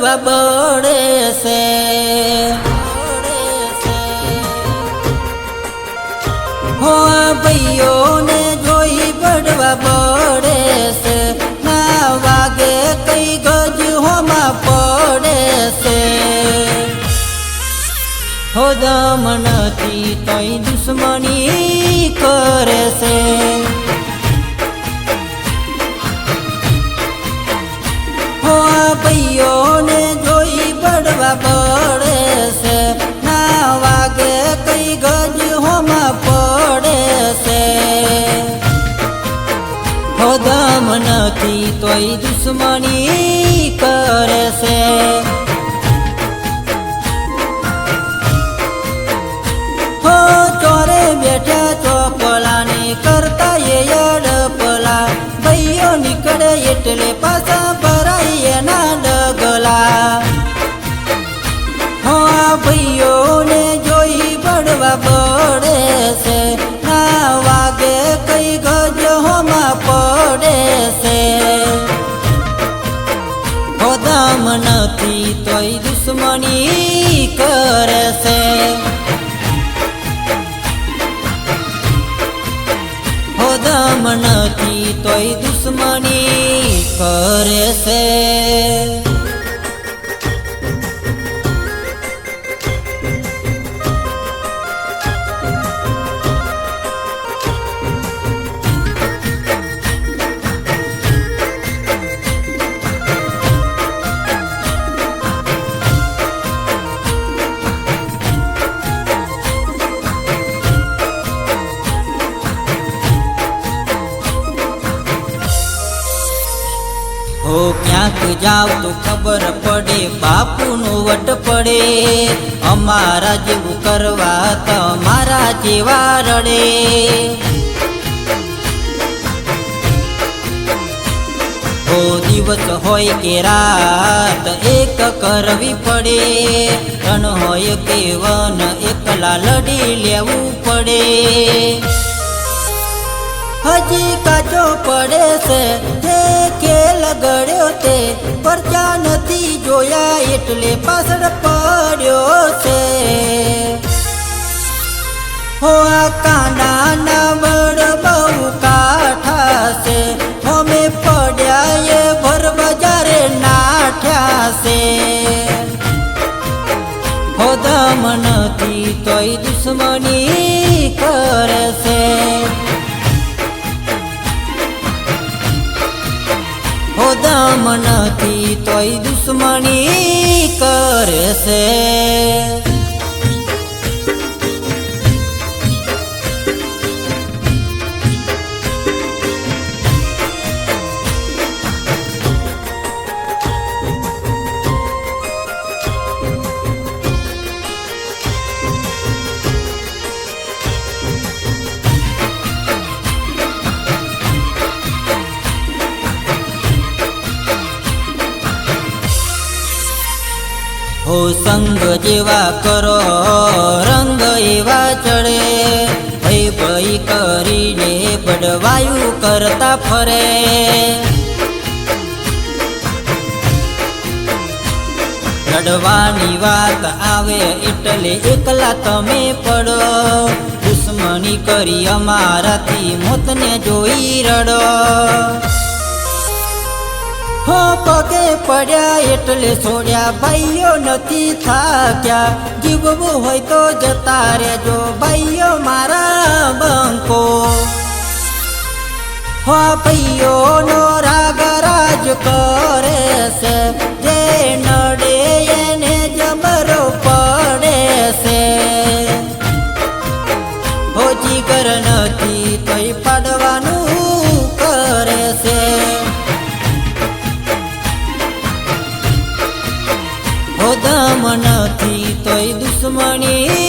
પડવા બળે છે। હો ભાઈઓને જોઈ પડવા બળે છે। ના વાગે કઈ ગજ હોમાં પડે છે। હો દમ નથી તોય દુશ્મની કરે છે। હો ભાઈઓને જોઈ પડવા બળે છે। ના વાગે કઈ ગજ હોમાં પડે છે। હો દમ નથી તોય દુશ્મની કરે છે। હો ચોરે બેઠા ચોપલાને કરતા એ અડપલા ભાઈઓ નીકળે એટલે પાછા ભરાય એના ડગલા। હો ભાઈઓને જોઈ પડવા બળે છે। ના વાગે કઈ ગજ હોમાં પડે છે। હો દમ નથી તોય દુશ્મની કરે છે। હો દમ નથી તોય દુશ્મની કરે છે। હો ક્યાંક જાવ તો ખબર પડે બાપુનું વટ પડે। અમારા જેવું કરવા તમારા જેવા રડે। હો દિવસ હોય કે રાત એક કરવી પડે। રણ હોય કે વન એકલા લડી લેવું પડે। હજી કાચો પડે છે જે ખેલ ગળ્યો તે પરચા નથી જોયા એટલે પાછળ પડ્યો છે। હો આ કાંડાના બળ બહુ કાઠા છે। અમે પડ્યા એ ભર બજારે નાઠ્યા છે। હો દમ નથી તોય દુશ્મની કરે છે। હો દમ નથી તોય દુશ્મની કરે છે। હો સંગ જેવા કરો રંગ એવા ચડે। ભય ભય કરીને બડવાયું કરતા ફરે। લડવાની વાત આવે એટલે એકલા તમે પડો। દુશ્મની કરી અમારાથી મોતને જોઈ રડો। હો પગે પડ્યા એટલે છોડ્યા ભાઈઓ નથી થાક્યા। જીવવું હોય તો જતા રહેજો ભાઈઓ મારા બંકો। હો ભાઈઓનો રાગ રાજ કરે છે। જે નડે એને જબરો પડે છે। હો જીગર નથી તોય પાડવાનું કરે છે। હો દમ નથી તોય દુશ્મની